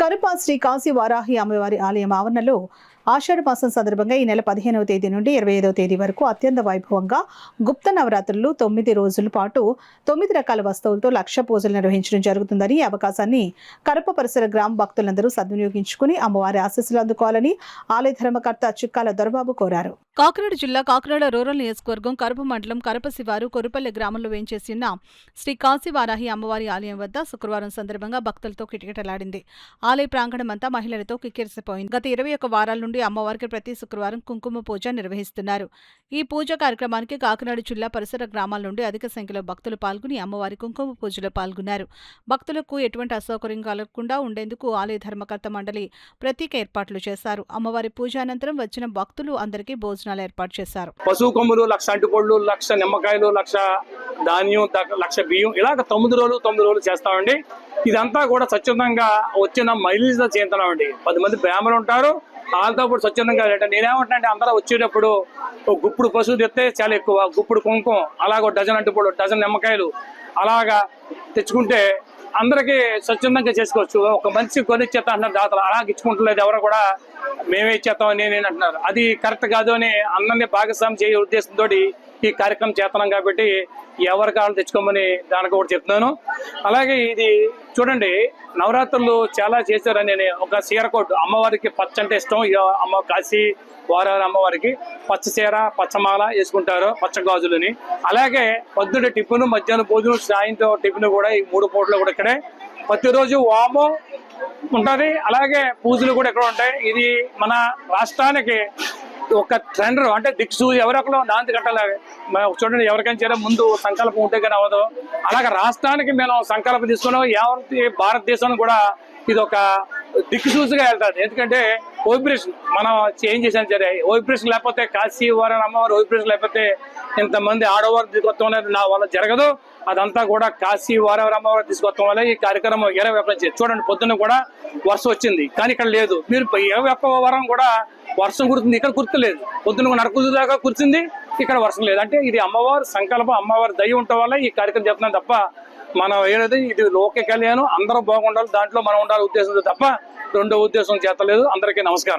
కరప శ్రీ కాశీ వారాహి అమ్మవారి ఆలయం ఆవరణలో ఆషాఢ మాసం సందర్భంగా ఈ నెల 15వ తేదీ నుండి 25వ తేదీ వరకు అత్యంత వైభవంగా గుప్త నవరాత్రులు 9 రోజుల పాటు 9 రకాల వస్తువులతో లక్ష పూజలు నిర్వహించడం జరుగుతుందని ఈ అవకాశాన్ని కరప పరిసర గ్రామ భక్తులందరూ సద్వినియోగించుకుని అమ్మవారి ఆశీస్సులు అందుకోవాలని ఆలయ ధర్మకర్త చిక్కాల దొరబాబు కోరారు. కాకినాడ జిల్లా కాకినాడ రూరల్ నియోజకవర్గం కరప మండలం కరప శివారు కొరుపల్లి గ్రామంలో వేంచేసి ఉన్న శ్రీ కాశీ వారాహి అమ్మవారి ఆలయం వద్ద శుక్రవారం సందర్భంగా భక్తులతో కిటకిటలాడింది. ఆలయ ప్రాంగణమంతా మహిళలతో కిక్కిరిసిపోయింది. గత 21 వారాల నుండి అమ్మవారికి ప్రతి శుక్రవారం కుంకుమ పూజ నిర్వహిస్తున్నారు. ఈ పూజ కార్యక్రమానికి కాకినాడ జిల్లా పరిసర గ్రామాల నుండి అధిక సంఖ్యలో భక్తులు పాల్గొని అమ్మవారి కుంకుమ పూజలో పాల్గొన్నారు. భక్తులకు ఎటువంటి అసౌకర్యం కలగకుండా ఉండేందుకు ఆలయ ధర్మకర్త మండలి ప్రత్యేక ఏర్పాట్లు చేశారు. అమ్మవారి పూజ అనంతరం వచ్చిన భక్తులు అందరికీ భోజనాలు ఏర్పాటు చేశారు. పశువు కొమ్ములు 1,00,000 అంటుకోళ్లు, 1,00,000 నిమ్మకాయలు, 1,00,000 ధాన్యం, 1,00,000 బియ్యం, ఇలాగ 9 రోజులు చేస్తామండి. ఇదంతా కూడా స్వచ్ఛందంగా వచ్చిన మహిళలతో చేస్తున్నామండి. 10 మంది బ్రాహ్మణులు ఉంటారు, వాళ్ళతో పాటు స్వచ్ఛందంగా. నేనేమంటానంటే అందరూ వచ్చేటప్పుడు ఒక గుప్పుడు పశువు తెస్తే చాలా ఎక్కువ, గుప్పుడు కుంకుమ, అలాగ 1 డజన్ అంటుకోడు, 1 డజన్ నిమ్మకాయలు అలాగా తెచ్చుకుంటే అందరికీ స్వచ్ఛందంగా చేసుకోవచ్చు. ఒక మనిషి కొనిచ్చేస్తా అంటున్నారు దాతలు, అలాగ ఇచ్చుకుంటలేదు ఎవరు కూడా మేమే ఇచ్చేస్తాం అని అంటున్నారు. అది కరెక్ట్ కాదు అని అందరినీ భాగస్వామి చేయ ఉద్దేశంతో ఈ కార్యక్రమం చేస్తున్నాం. కాబట్టి ఎవరి కాళ్ళు తెచ్చుకోమని దానికి కూడా చెప్తున్నాను. అలాగే ఇది చూడండి, నవరాత్రులు చాలా చేశారని ఒక చీరకోట్ అమ్మవారికి పచ్చ అంటే ఇష్టం. అమ్మ కాశీ వారాహి అమ్మవారికి పచ్చ చీర, పచ్చమాల వేసుకుంటారు, పచ్చ గాజులని. అలాగే పొద్దున టిఫిన్, మధ్యాహ్నం భోజనం, సాయంత్రం టిఫిన్ కూడా ఈ 3 పూటలు కూడా ఇక్కడే. ప్రతిరోజు వామం ఉంటుంది, అలాగే పూజలు కూడా ఇక్కడ ఉంటాయి. ఇది మన రాష్ట్రానికి ఒక ట్రెండర్, అంటే దిక్సు ఎవరొకరు నాంది కట్టాలి. చూడండి, ఎవరికైనా చేరే ముందు సంకల్పం ఉంటే కానీ అవ్వదు. అలాగే రాష్ట్రానికి మేము సంకల్పం తీసుకున్నాం. ఎవరి భారతదేశం కూడా ఇది ఒక దిక్కుసూచిగా వెళ్తాడు. ఎందుకంటే వైబ్రేషన్ మనం ఏం చేసాం సరే, వైబ్రేషన్ లేకపోతే కాశీ వారాహి అమ్మవారి వైబ్రేషన్ లేకపోతే ఇంతమంది ఆడవారు తీసుకొస్తాం నా వల్ల జరగదు. అదంతా కూడా కాశీ వారాహి అమ్మవారు తీసుకొస్తాం వల్ల ఈ కార్యక్రమం 21 చూడండి. పొద్దున్న కూడా వర్షం వచ్చింది, కానీ ఇక్కడ లేదు. మీరు 21 వారం కూడా వర్షం కుడుతుంది, ఇక్కడ కుర్తలేదు. పొద్దున్న నరకుదు దాకా కుర్చింది, ఇక్కడ వర్షం లేదు. అంటే ఇది అమ్మవారి సంకల్పం, అమ్మవారి దయ ఉండటం వల్ల ఈ కార్యక్రమం చెప్తున్నాం తప్ప మనం ఏదైతే ఇది లోక కళ్యాణం అందరూ బాగుండాలి, దాంట్లో మనం ఉండాలి ఉద్దేశంతో తప్ప రెండో ఉద్దేశం చేతలేదు. అందరికీ నమస్కారం.